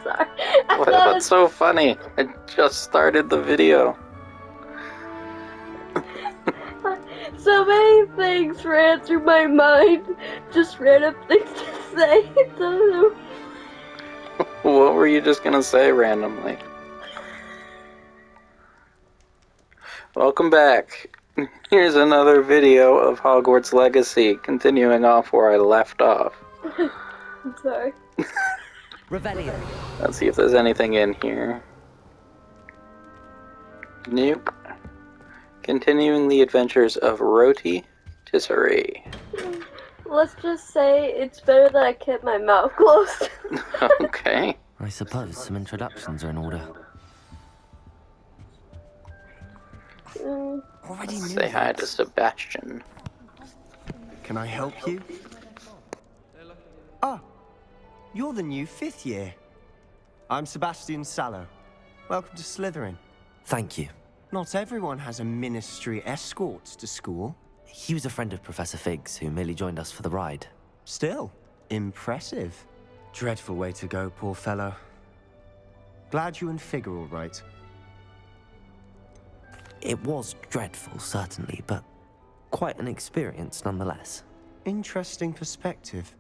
Sorry. What's so funny? I just started the video. So many things ran through my mind. Just random things to say. What were you just gonna say randomly? Welcome back. Here's another video of Hogwarts Legacy, continuing off where I left off. I'm sorry. Revelio. Let's see if there's anything in here. Nope. Continuing the adventures of Roti Tisserie. Let's just say it's better that I kept my mouth closed. Okay. I suppose some introductions are in order. Already knew Say hi to Sebastian. Can I help you? Ah, you're the new 5th year. I'm Sebastian Sallow. Welcome to Slytherin. Thank you. Not everyone has a ministry escort to school. He was a friend of Professor Fig's who merely joined us for the ride. Still, impressive. Dreadful way to go, poor fellow. Glad you and Fig are all right. It was dreadful, certainly, but quite an experience nonetheless. Interesting perspective.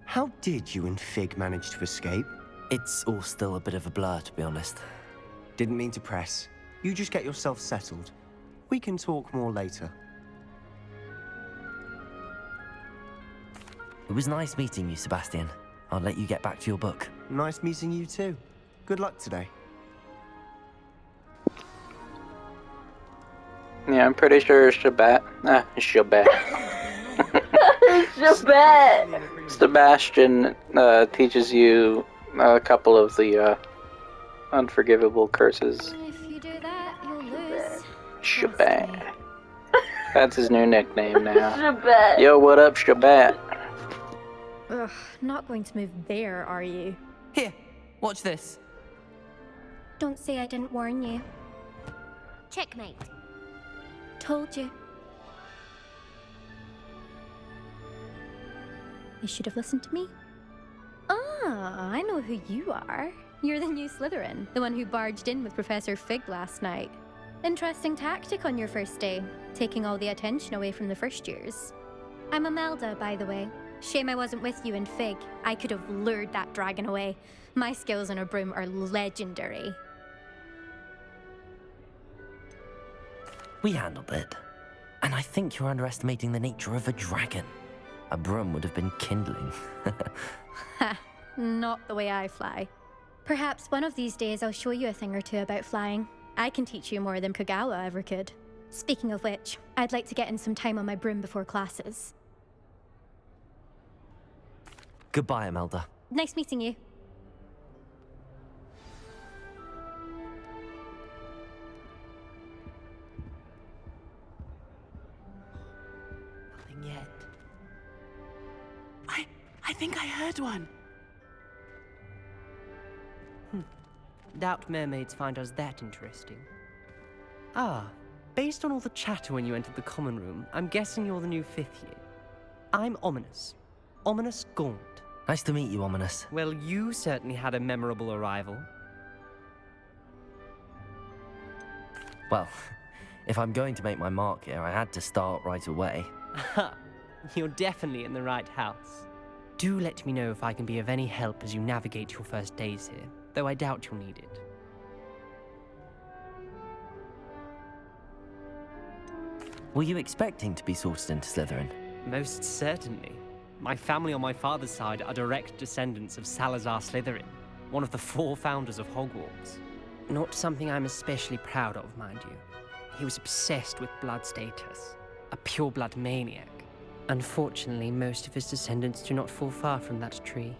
How did you and Fig manage to escape? It's all still a bit of a blur, to be honest. Didn't mean to press. You just get yourself settled. We can talk more later. It was nice meeting you, Sebastian. I'll let you get back to your book. Nice meeting you too. Good luck today. Yeah, I'm pretty sure Shabat. Sebastian teaches you a couple of the unforgivable curses. If you do that, you'll lose. Shabat. That's his new nickname now. Shabat. Yo, what up, Shabat? Ugh, not going to move there, are you? Here, watch this. Don't say I didn't warn you. Checkmate. Told you. You should have listened to me. Ah, I know who you are. You're the new Slytherin, the one who barged in with Professor Fig last night. Interesting tactic on your first day, taking all the attention away from the first years. I'm Imelda, by the way. Shame I wasn't with you in Fig. I could have lured that dragon away. My skills on a broom are legendary. We handled it. And I think you're underestimating the nature of a dragon. A broom would have been kindling. Ha, not the way I fly. Perhaps one of these days I'll show you a thing or two about flying. I can teach you more than Kogawa ever could. Speaking of which, I'd like to get in some time on my broom before classes. Goodbye, Imelda. Nice meeting you. Nothing yet. I think I heard one. Doubt mermaids find us that interesting. Ah, based on all the chatter when you entered the common room, I'm guessing you're the new 5th year. I'm Ominous. Ominous Gaunt. Nice to meet you, Ominous. Well, you certainly had a memorable arrival. Well, if I'm going to make my mark here, I had to start right away. Aha, you're definitely in the right house. Do let me know if I can be of any help as you navigate your first days here, though I doubt you'll need it. Were you expecting to be sorted into Slytherin? Most certainly. My family on my father's side are direct descendants of Salazar Slytherin, one of the 4 founders of Hogwarts. Not something I'm especially proud of, mind you. He was obsessed with blood status, a pure-blood maniac. Unfortunately, most of his descendants do not fall far from that tree.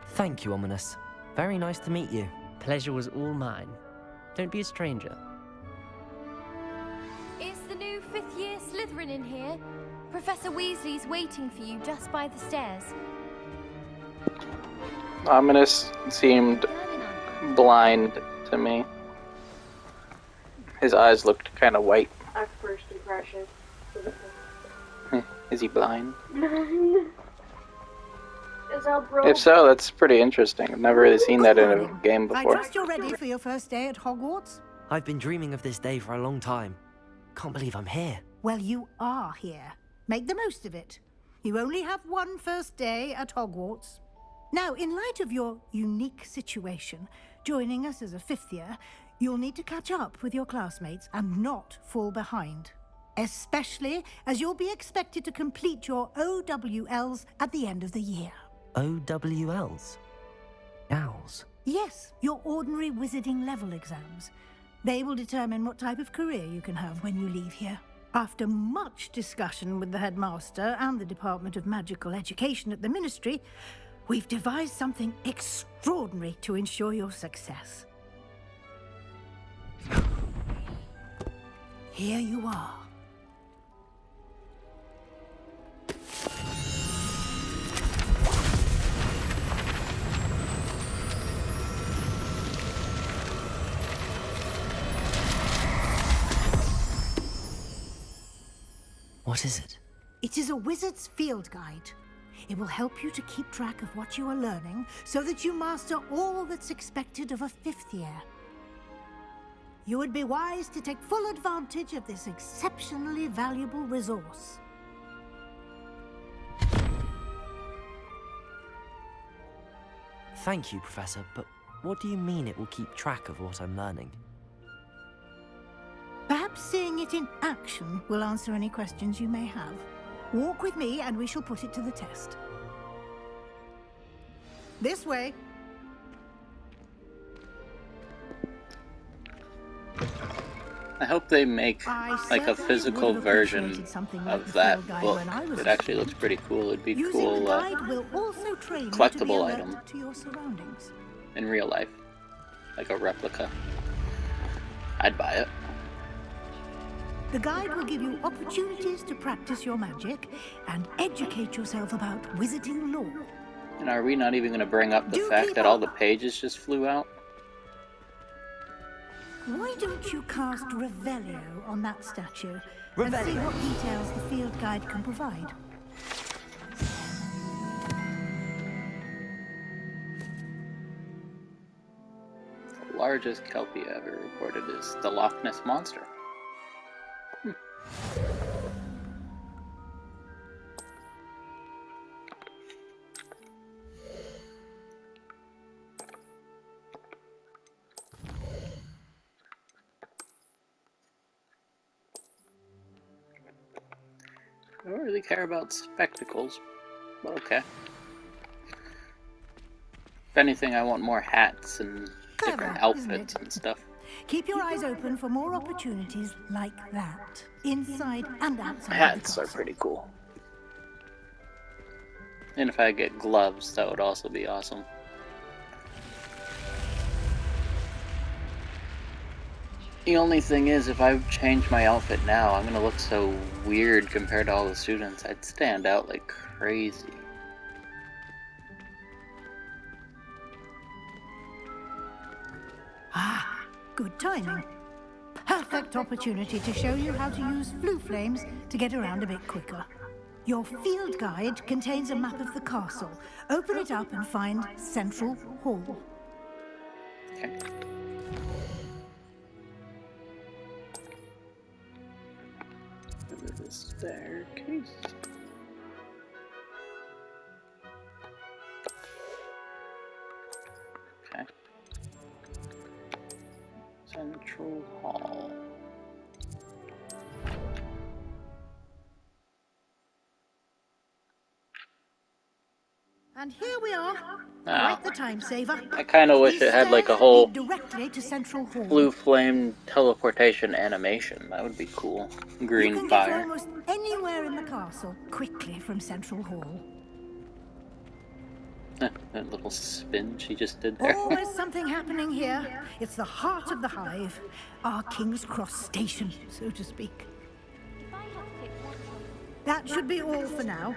Thank you, Ominous. Very nice to meet you. Pleasure was all mine. Don't be a stranger. Is the new 5th year Slytherin in here? Professor Weasley's waiting for you just by the stairs. Ominous seemed blind to me. His eyes looked kind of white. Our first impression. Is he blind? Is that broke? If so, that's pretty interesting. I've never really seen that in a Morning. game I before. trust you're ready for your first day at Hogwarts? I've been dreaming of this day for a long time. Can't believe I'm here. Well, you are here. Make the most of it. You only have one first day at Hogwarts. Now, in light of your unique situation, joining us as a fifth year, you'll need to catch up with your classmates and not fall behind. Especially as you'll be expected to complete your OWLs at the end of the year. OWLs? Owls? Yes, your ordinary wizarding level exams. They will determine what type of career you can have when you leave here. After much discussion with the headmaster and the Department of Magical Education at the Ministry, we've devised something extraordinary to ensure your success. Here you are. What is it? It is a wizard's field guide. It will help you to keep track of what you are learning so that you master all that's expected of a fifth year. You would be wise to take full advantage of this exceptionally valuable resource. Thank you, Professor, but what do you mean it will keep track of what I'm learning? Perhaps seeing it in action will answer any questions you may have. Walk with me and we shall put it to the test. This way. I hope they make like a physical version of that book. It actually looks pretty cool. It'd be a cool collectible item to your surroundings. in real life, like a replica. I'd buy it. The guide will give you opportunities to practice your magic and educate yourself about wizarding lore. And are we not even going to bring up the fact that all the pages just flew out? Why don't you cast Revelio on that statue and Revelio. see what details the field guide can provide? The largest kelpie ever reported is the Loch Ness Monster. I don't really care about spectacles, but okay. If anything, I want more hats and different Clever, outfits isn't it? and stuff. Keep your eyes open for more opportunities like that, inside and outside Hats the are castle. pretty cool. And if I get gloves, that would also be awesome. The only thing is, if I change my outfit now, I'm gonna look so weird compared to all the students. I'd stand out like crazy. Ah, good timing. Perfect opportunity to show you how to use flue flames to get around a bit quicker. Your field guide contains a map of the castle. Open it up and find Central Hall. Okay. Under the staircase. Okay. Central Hall. And here we are. Ah. Quite the time saver. I kind of wish it had like a Stairs whole lead directly to Central Hall. blue flame teleportation animation. That would be cool. You Green can get fire. almost anywhere in the castle quickly from Central Hall. That little spin she just did there. Always something happening here. It's the heart of the hive. Our King's Cross station, so to speak. That should be all for now.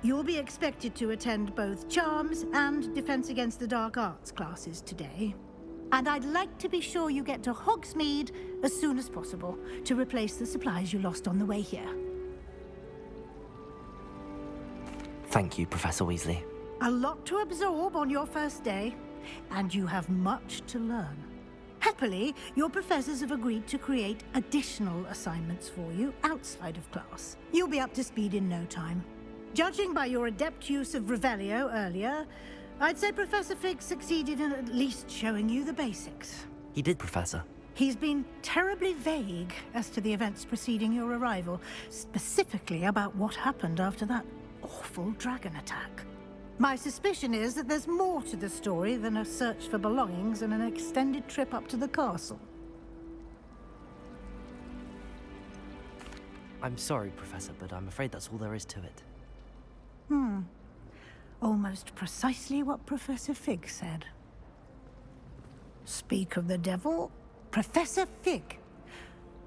You'll be expected to attend both Charms and Defense Against the Dark Arts classes today. And I'd like to be sure you get to Hogsmeade as soon as possible to replace the supplies you lost on the way here. Thank you, Professor Weasley. A lot to absorb on your first day, and you have much to learn. Happily, your professors have agreed to create additional assignments for you outside of class. You'll be up to speed in no time. Judging by your adept use of Revelio earlier, I'd say Professor Fig succeeded in at least showing you the basics. He did, Professor. He's been terribly vague as to the events preceding your arrival, specifically about what happened after that awful dragon attack. My suspicion is that there's more to the story than a search for belongings and an extended trip up to the castle. I'm sorry, Professor, but I'm afraid that's all there is to it. Almost precisely what Professor Fig said. Speak of the devil, Professor Fig.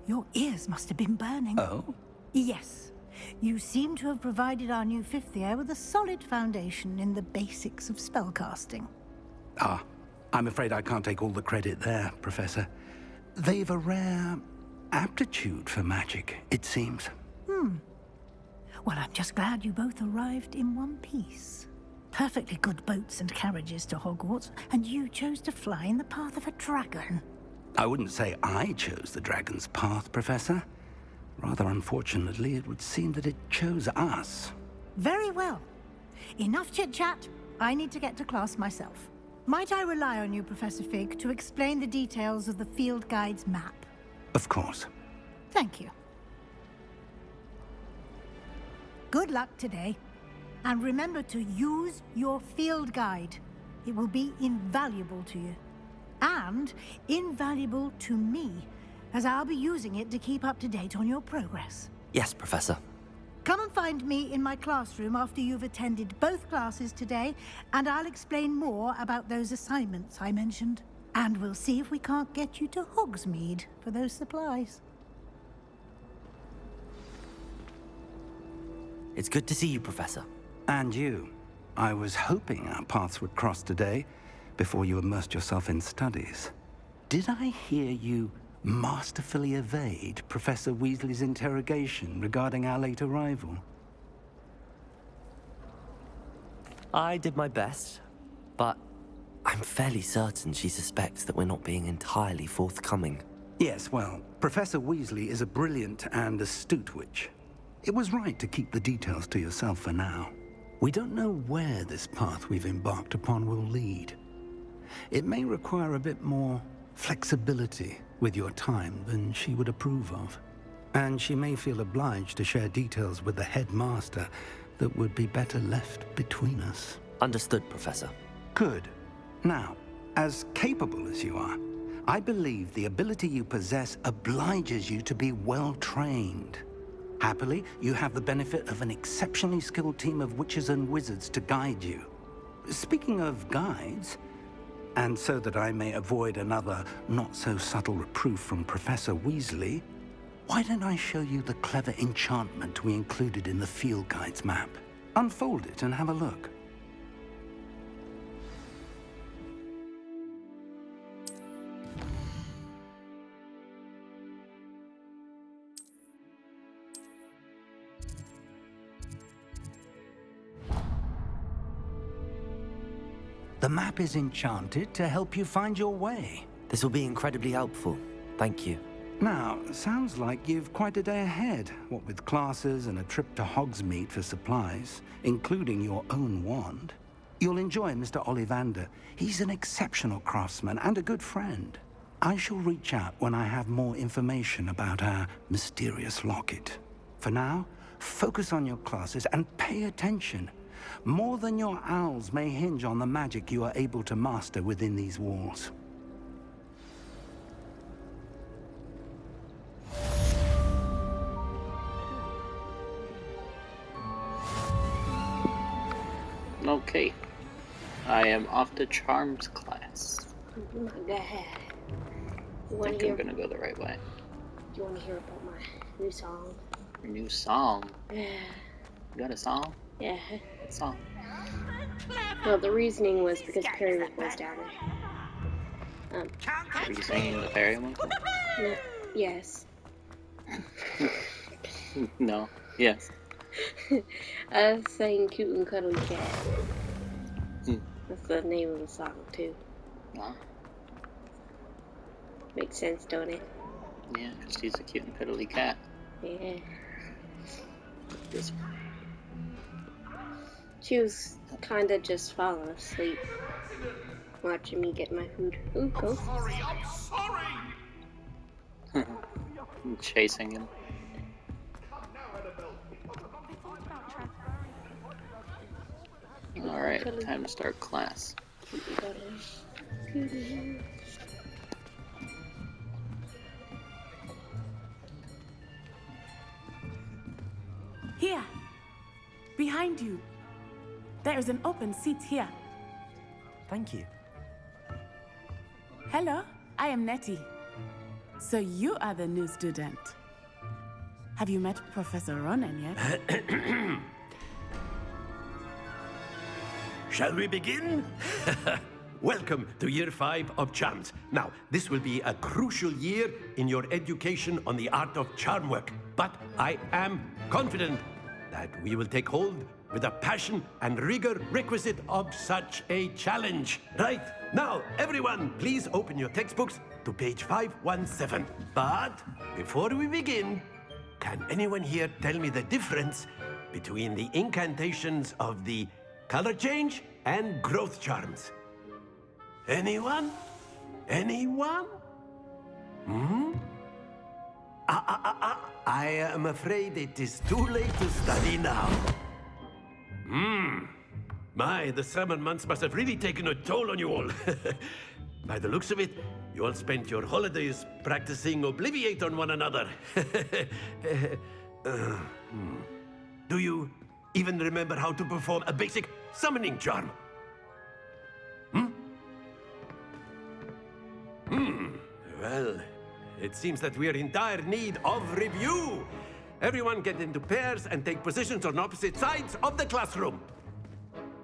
Your ears must have been burning. Oh? Yes. You seem to have provided our new fifth year with a solid foundation in the basics of spellcasting. Ah, I'm afraid I can't take all the credit there, Professor. They've a rare aptitude for magic, it seems. Well, I'm just glad you both arrived in one piece. Perfectly good boats and carriages to Hogwarts, and you chose to fly in the path of a dragon. I wouldn't say I chose the dragon's path, Professor. Rather unfortunately, it would seem that it chose us. Very well. Enough chit-chat. I need to get to class myself. Might I rely on you, Professor Fig, to explain the details of the field guide's map? Of course. Thank you. Good luck today. And remember to use your field guide. It will be invaluable to you. And invaluable to me, as I'll be using it to keep up to date on your progress. Yes, Professor. Come and find me in my classroom after you've attended both classes today, and I'll explain more about those assignments I mentioned. And we'll see if we can't get you to Hogsmeade for those supplies. It's good to see you, Professor. And you. I was hoping our paths would cross today, before you immersed yourself in studies. Did I hear you masterfully evade Professor Weasley's interrogation regarding our late arrival? I did my best, but I'm fairly certain she suspects that we're not being entirely forthcoming. Yes, well, Professor Weasley is a brilliant and astute witch. It was right to keep the details to yourself for now. We don't know where this path we've embarked upon will lead. It may require a bit more flexibility with your time than she would approve of. And she may feel obliged to share details with the headmaster that would be better left between us. Understood, Professor. Good. Now, as capable as you are, I believe the ability you possess obliges you to be well trained. Happily, you have the benefit of an exceptionally skilled team of witches and wizards to guide you. Speaking of guides, and so that I may avoid another not-so-subtle reproof from Professor Weasley, why don't I show you the clever enchantment we included in the field guide's map? Unfold it and have a look. The map is enchanted to help you find your way. This will be incredibly helpful. Thank you. Now, sounds like you've quite a day ahead, what with classes and a trip to Hogsmeade for supplies, including your own wand. You'll enjoy Mr. Ollivander. He's an exceptional craftsman and a good friend. I shall reach out when I have more information about our mysterious locket. For now, focus on your classes and pay attention. More than your owls may hinge on the magic you are able to master within these walls. Okay. I am off to Charms class. Oh my god. I think I'm gonna go the right way. You want to hear about my new song? Your new song? Yeah. You got a song? Yeah. What song? Well, the reasoning was because Perry was down there. Are you singing the Periwinkle? No, yes. No. Yes. I was saying Cute and Cuddly Cat. That's the name of the song, too. Wow. Makes sense, don't it? Yeah, because he's a cute and cuddly cat. Yeah. She was kind of just falling asleep, watching me get my food. Ooh, ghost. I'm sorry! I'm chasing him. Alright, time to start class. Here, behind you. There is an open seat here. Thank you. Hello, I am Nettie. So you are the new student. Have you met Professor Ronan yet? Shall we begin? Welcome to Year 5 of Charms. Now, this will be a crucial year in your education on the art of charm work. But I am confident that we will take hold with the passion and rigor requisite of such a challenge. Right, now, everyone, please open your textbooks to page 517. But before we begin, can anyone here tell me the difference between the incantations of the color change and growth charms? Anyone? Anyone? I am afraid it is too late to study now. My, the summer months must have really taken a toll on you all. By the looks of it, you all spent your holidays practicing Obliviate on one another. Do you even remember how to perform a basic summoning charm? Well, it seems that we are in dire need of review. Everyone get into pairs and take positions on opposite sides of the classroom.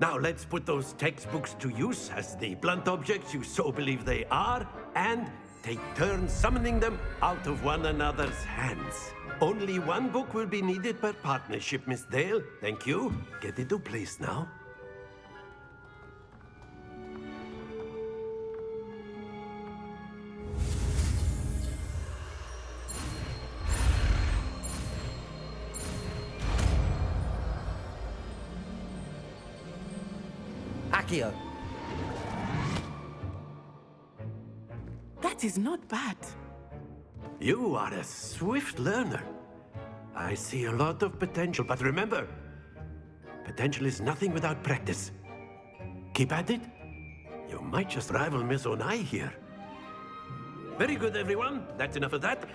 Now let's put those textbooks to use as the blunt objects you so believe they are, and take turns summoning them out of one another's hands. Only one book will be needed per partnership, Miss Dale. Thank you. Get into place now. Accio. That is not bad. You are a swift learner. I see a lot of potential, but remember, potential is nothing without practice. Keep at it. You might just rival Miss Onai here. Very good, everyone. That's enough of that.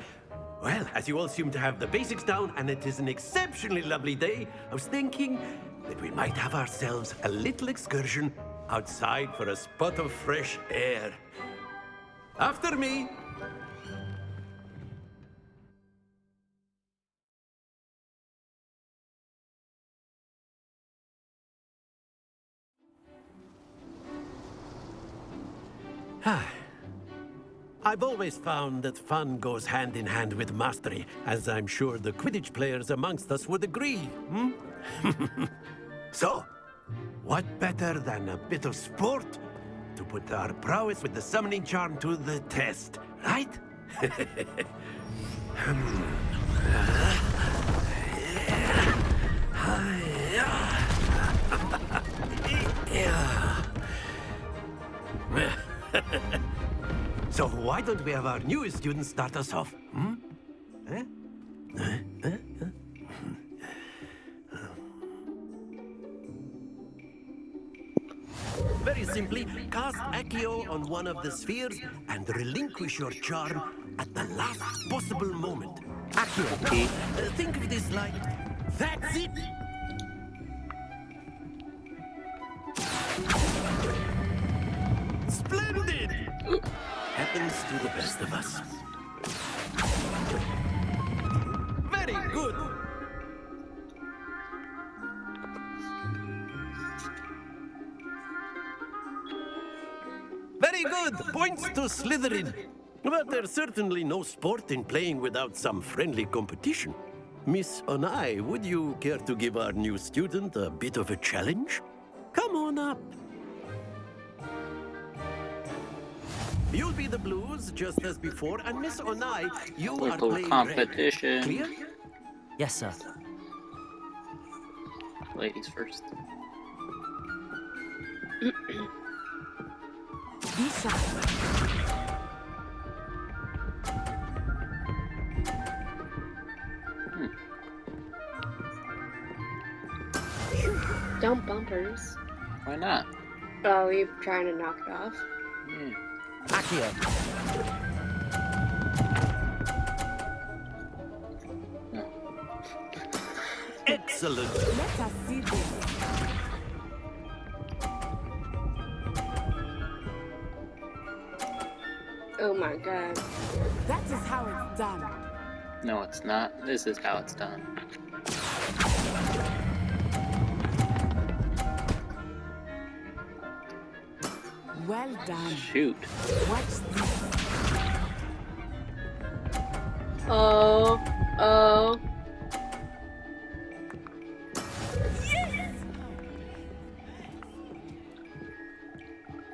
Well, as you all seem to have the basics down, and it is an exceptionally lovely day, I was thinking that we might have ourselves a little excursion outside for a spot of fresh air. After me. I've always found that fun goes hand in hand with mastery, as I'm sure the Quidditch players amongst us would agree, So, what better than a bit of sport to put our prowess with the summoning charm to the test, right? So why don't we have our newest student start us off? Very simply, cast Accio on one of the spheres and relinquish your charm at the last possible moment. Accio. Now, think of this like, that's it! Splendid! Happens to the best of us. Very good! Very good! Points to Slytherin. But there's certainly no sport in playing without some friendly competition. Miss Onai, would you care to give our new student a bit of a challenge? Come on up. You'll be the blues just as before, and Miss Onai, you are Little playing competition. red. Clear? Yes, sir. Ladies first. Lisa. Don't bumpers. Why not? Oh, you're trying to knock it off? Yeah. Accio. No. Excellent. Let us see this. Oh my god. That is how it's done. No, it's not. This is how it's done. Well done. Shoot. Watch this. Oh. Oh.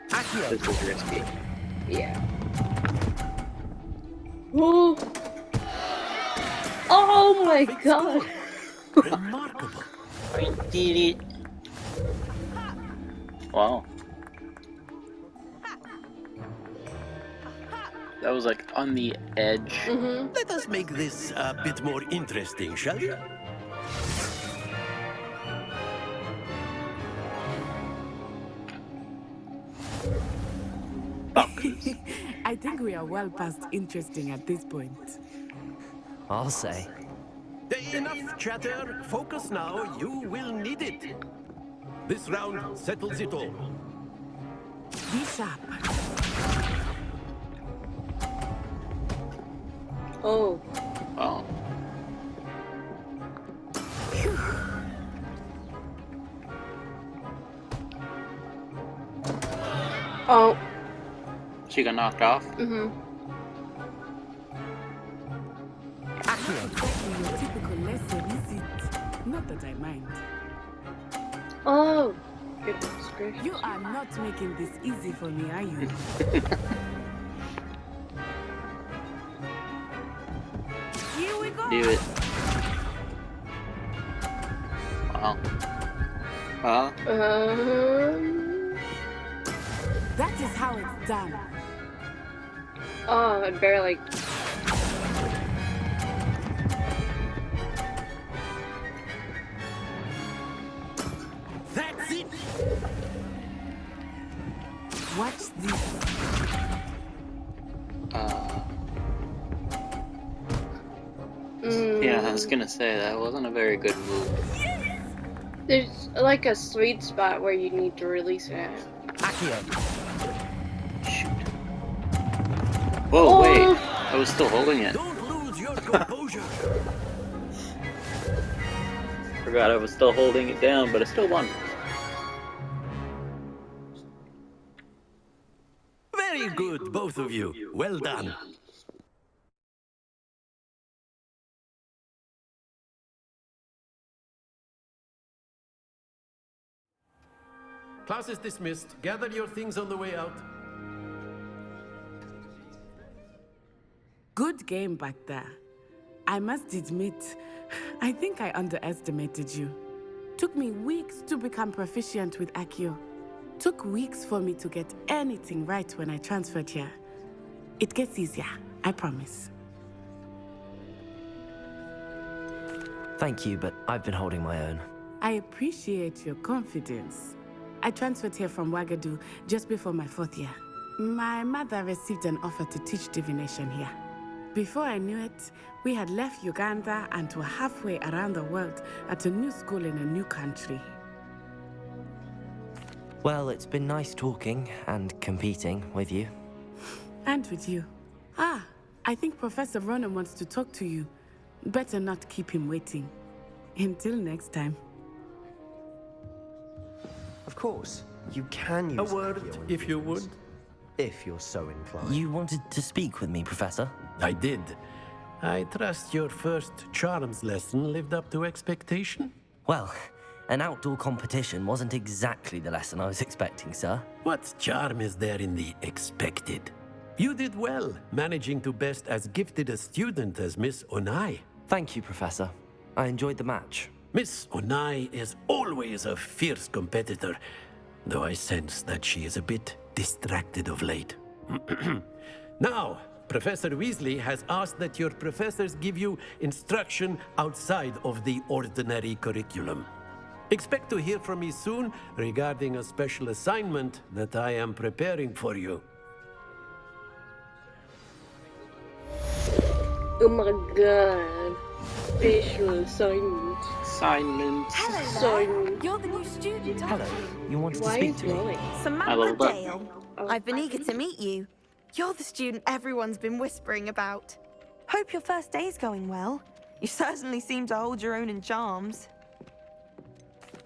Accio. This is risky. Yeah. Whoa. Oh my god. Remarkable. I did it. Wow. That was like on the edge. Mm-hmm. Let us make this a bit more interesting, shall we? I think we are well past interesting at this point. I'll say. Enough chatter. Focus now. You will need it. This round settles it all. Be sharp. Oh. Wow. Oh. She got knocked off. Mm-hmm. Exactly your typical lesson, is it? Not that I mind. Oh. Goodness gracious. You are not making this easy for me, are you? Here we go. Do it. Wow. Wow. That is how it's done. Oh, I barely. That's it. Watch this. Yeah, I was gonna say that wasn't a very good move. There's like a sweet spot where you need to release it. Accio. Shoot. Whoa, Oh. wait. I was still holding it. Don't lose your composure. Forgot I was still holding it down, but I still won. Very good, both of you. Well done. Class is dismissed. Gather your things on the way out. Good game back there. I must admit, I think I underestimated you. Took me weeks to become proficient with Accio. Took weeks for me to get anything right when I transferred here. It gets easier, I promise. Thank you, but I've been holding my own. I appreciate your confidence. I transferred here from Wagadu just before my 4th year. My mother received an offer to teach divination here. Before I knew it, we had left Uganda and were halfway around the world at a new school in a new country. Well, it's been nice talking and competing with you. And with you. Ah, I think Professor Ronan wants to talk to you. Better not keep him waiting. Until next time. Of course, you can use A word, Accio if you would. if you're so inclined. You wanted to speak with me, Professor? I did. I trust your first charms lesson lived up to expectation? Well, an outdoor competition wasn't exactly the lesson I was expecting, sir. What charm is there in the expected? You did well, managing to best as gifted a student as Miss Onai. Thank you, Professor. I enjoyed the match. Miss Onai is always a fierce competitor, though I sense that she is a bit distracted of late. Now, Professor Weasley has asked that your professors give you instruction outside of the ordinary curriculum. Expect to hear from me soon regarding a special assignment that I am preparing for you. Oh my god. Special assignment. Assignment. You're the new student, aren't Hello, you? you wanted to Why speak is to me? Molly? leveled Samantha up. Dale. I've been eager to meet you. You're the student everyone's been whispering about. Hope your first day's going well. You certainly seem to hold your own in charms.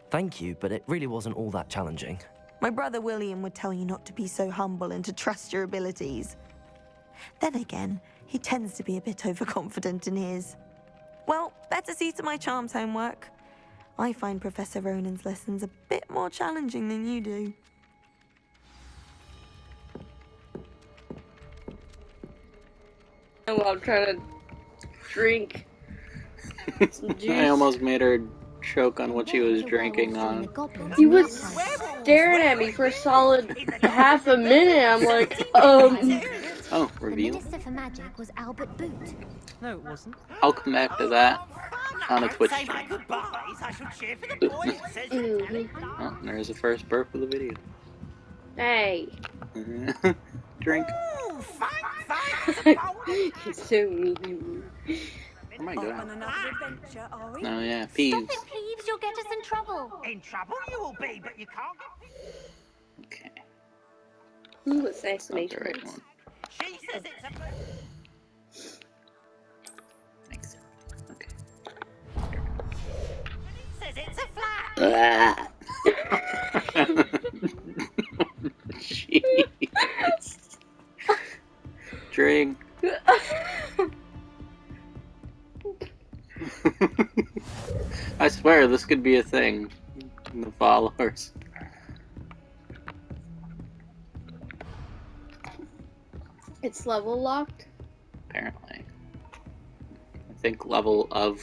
Thank you, but it really wasn't all that challenging. My brother William would tell you not to be so humble and to trust your abilities. Then again, he tends to be a bit overconfident in his. Well, better see to my charms homework. I find Professor Ronan's lessons a bit more challenging than you do. While I'm trying to drink some juice. I almost made her choke on what she was drinking on. He was staring at me for a solid half a minute. I'm like, Oh, reveal. The Minister for Magic was Albert Boot. No, it wasn't. I'll come back to that on a Twitch stream. Oh, there's the first burp of the video. Hey. Drink. He's so mean. Oh my god. Oh yeah, peas. Stop it, Peeves. You'll get us in trouble. In trouble you will be, but you can't get... Okay. Ooh, That's the assassination. right one. She says it's a... Thanks. Okay. Says it's a flat. Jeez. Drink. I swear this could be a thing. The followers. It's level locked? Apparently. I think level of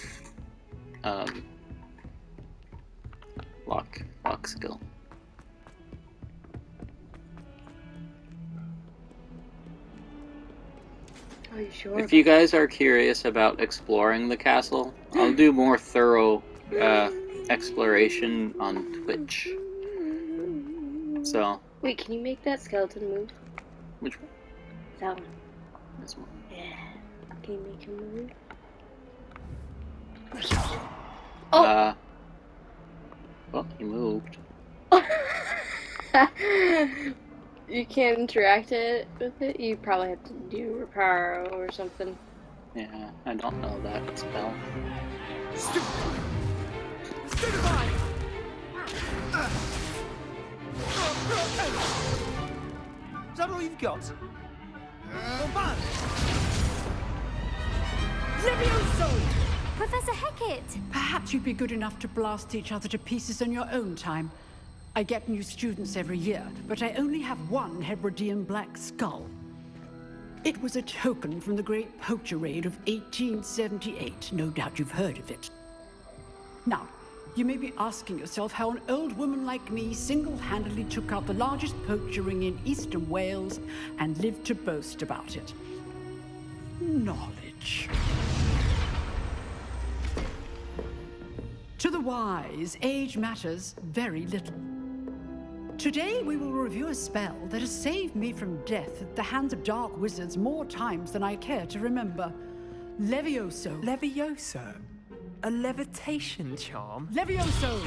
lock skill. Are you sure? If you guys are curious about exploring the castle, I'll do more thorough exploration on Twitch. So. Wait, can you make that skeleton move? Which one? That one. This one. Yeah. Can you make him move? Well, he moved. You can't interact with it? You probably have to do repair or something. Yeah, I don't know that spell. Is that all you've got? Levioso! Professor Hecat! Perhaps you'd be good enough to blast each other to pieces in your own time. I get new students every year, but I only have one Hebridean black skull. It was a token from the Great Poacher Raid of 1878. No doubt you've heard of it. Now, you may be asking yourself how an old woman like me single-handedly took out the largest poacher ring in eastern Wales and lived to boast about it. Knowledge. To the wise, age matters very little. Today we will review a spell that has saved me from death at the hands of dark wizards more times than I care to remember. Levioso. Levioso? A levitation charm? Levioso!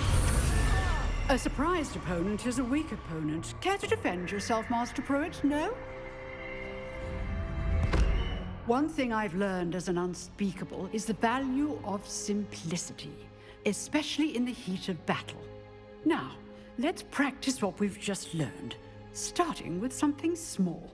A surprised opponent is a weak opponent. Care to defend yourself, Master Pruitt? No? One thing I've learned as an unspeakable is the value of simplicity, especially in the heat of battle. Now, let's practice what we've just learned, starting with something small.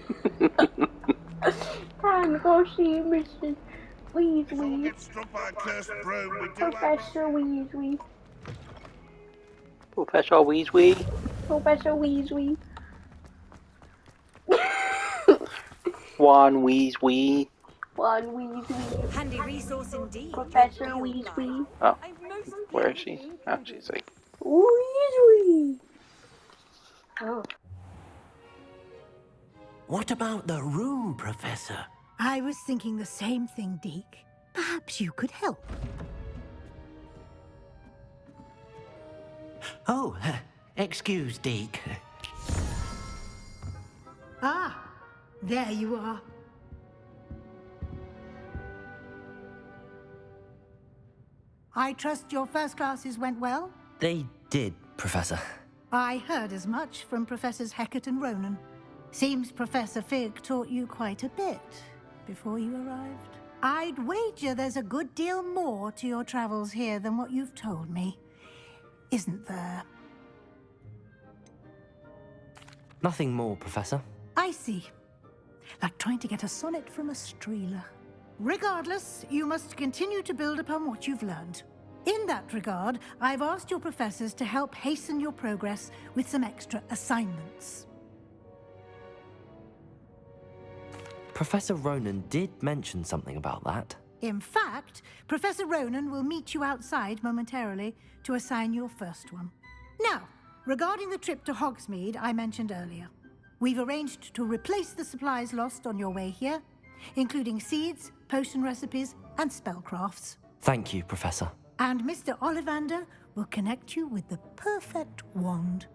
time to go see Mrs. Weasley. Get struck by a cursed broom, we do Professor Weasley. Professor Weasley. Professor Weasley. Juan Weasley. Juan Weasley. Handy resource indeed. Professor Weasley. Oh, where is she? Oh, she's like... Weasley. Oh. What about the room, Professor? I was thinking the same thing, Deke. Perhaps you could help. Oh, excuse, Deke. Ah, there you are. I trust your first classes went well? They did, Professor. I heard as much from Professors Hecat and Ronan. Seems Professor Fig taught you quite a bit before you arrived. I'd wager there's a good deal more to your travels here than what you've told me. Isn't there? Nothing more, Professor. I see. Like trying to get a sonnet from a streeler. Regardless, you must continue to build upon what you've learned. In that regard, I've asked your professors to help hasten your progress with some extra assignments. Professor Ronan did mention something about that. In fact, Professor Ronan will meet you outside momentarily to assign your first one. Now, regarding the trip to Hogsmeade I mentioned earlier, we've arranged to replace the supplies lost on your way here, including seeds, potion recipes, and spellcrafts. Thank you, Professor. And Mr. Ollivander will connect you with the perfect wand.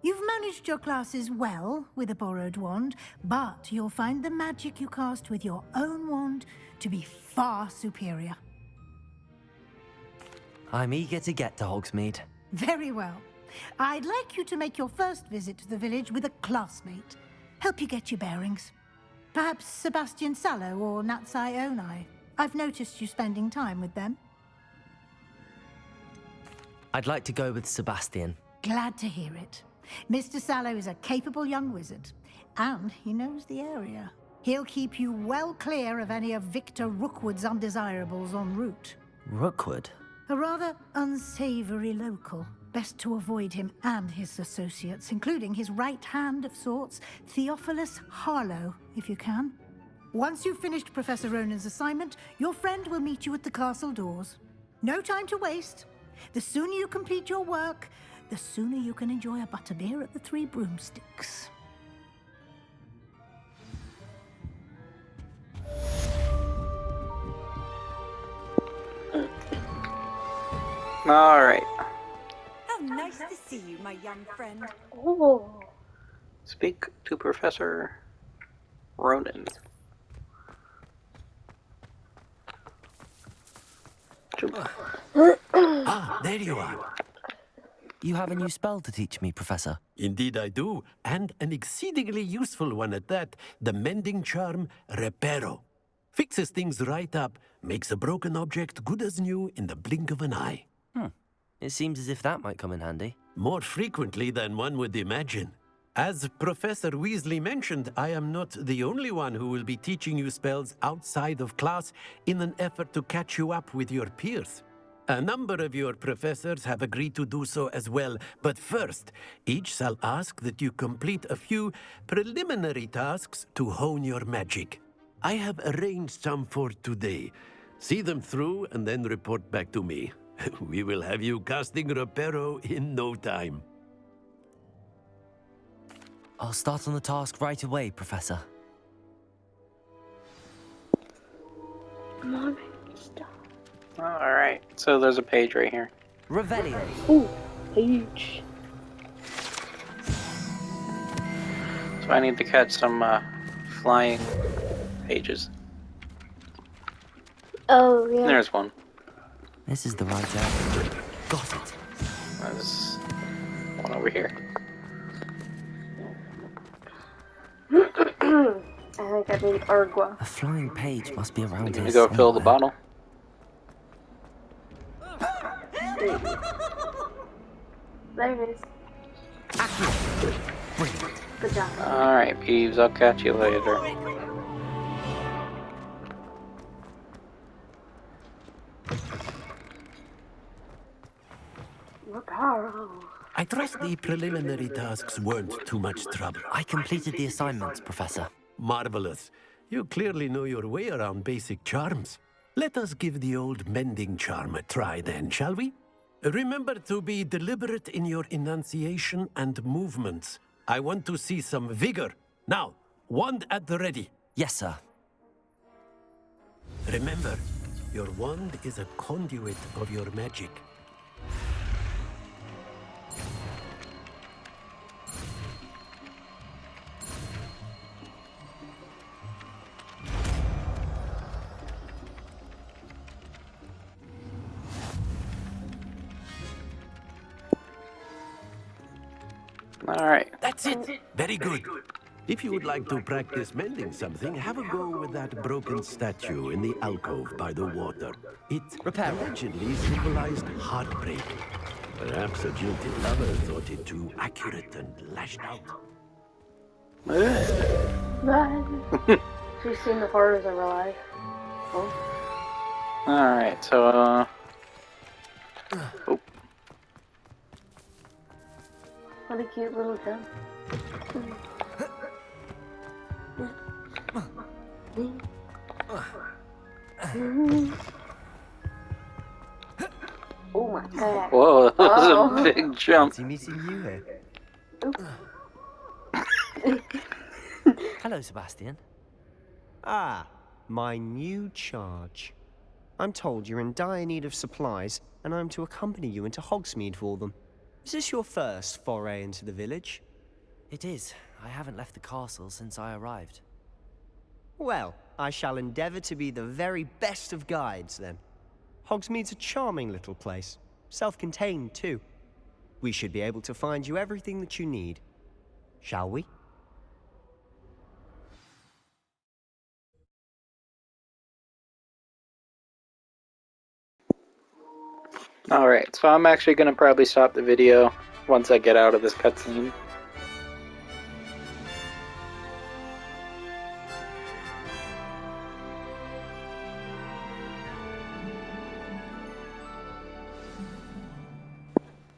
You've managed your classes well with a borrowed wand, but you'll find the magic you cast with your own wand to be far superior. I'm eager to get to Hogsmeade. Very well. I'd like you to make your first visit to the village with a classmate. Help you get your bearings. Perhaps Sebastian Sallow or Natsai Onai. I've noticed you spending time with them. I'd like to go with Sebastian. Glad to hear it. Mr. Sallow is a capable young wizard, and he knows the area. He'll keep you well clear of any of Victor Rookwood's undesirables en route. Rookwood? A rather unsavory local. Best to avoid him and his associates, including his right hand of sorts, Theophilus Harlow, if you can. Once you've finished Professor Ronan's assignment, your friend will meet you at the castle doors. No time to waste. The sooner you complete your work, the sooner you can enjoy a butterbeer at the Three Broomsticks. All right. How nice to see you, my young friend. Oh. Speak to Professor Ronan. Ah, there you are. You have a new spell to teach me, Professor. Indeed I do, and an exceedingly useful one at that. The mending charm, Reparo. Fixes things right up, makes a broken object good as new in the blink of an eye. It seems as if that might come in handy. More frequently than one would imagine. As Professor Weasley mentioned, I am not the only one who will be teaching you spells outside of class in an effort to catch you up with your peers. A number of your professors have agreed to do so as well, but first, each shall ask that you complete a few preliminary tasks to hone your magic. I have arranged some for today. See them through and then report back to me. We will have you casting Reparo in no time. I'll start on the task right away, Professor. Come on, stop. Alright, so there's a page right here. Revelio. Ooh, page. So I need to catch some flying pages. Oh, yeah. There's one. This is the right area. Got it. There's one over here. I think I need Argwa. A flying page must be around here. You go fill the bottle. There it is. Brilliant. Good job. Alright, Peeves, I'll catch you later. I trust the preliminary tasks weren't too much trouble. I completed the assignments, Professor. Marvelous. You clearly know your way around basic charms. Let us give the old mending charm a try then, shall we? Remember to be deliberate in your enunciation and movements. I want to see some vigor. Now, wand at the ready. Yes, sir. Remember, your wand is a conduit of your magic. Alright. That's it. Very good. If you would like to practice mending something, have a go with that broken statue in the alcove by the water. It allegedly symbolized heartbreak. Perhaps a jilted lover thought it too accurate and lashed out. She's seen the horrors of her life. Oh. Alright, so, oh. What a cute little jump. Oh my god. Whoa, that was a big jump. Fancy meeting you here. Hello, Sebastian. Ah, my new charge. I'm told you're in dire need of supplies, and I'm to accompany you into Hogsmeade for them. Is this your first foray into the village? It is. I haven't left the castle since I arrived. Well, I shall endeavor to be the very best of guides, then. Hogsmeade's a charming little place. Self-contained, too. We should be able to find you everything that you need. Shall we? Alright, so I'm actually going to probably stop the video once I get out of this cutscene.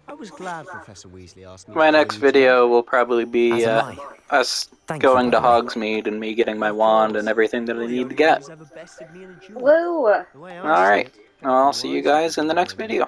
I was glad Professor Weasley asked me. My next video will probably be us going to Hogsmeade and me getting my wand and everything that I need to get. Whoa! Alright, I'll see you guys in the next video.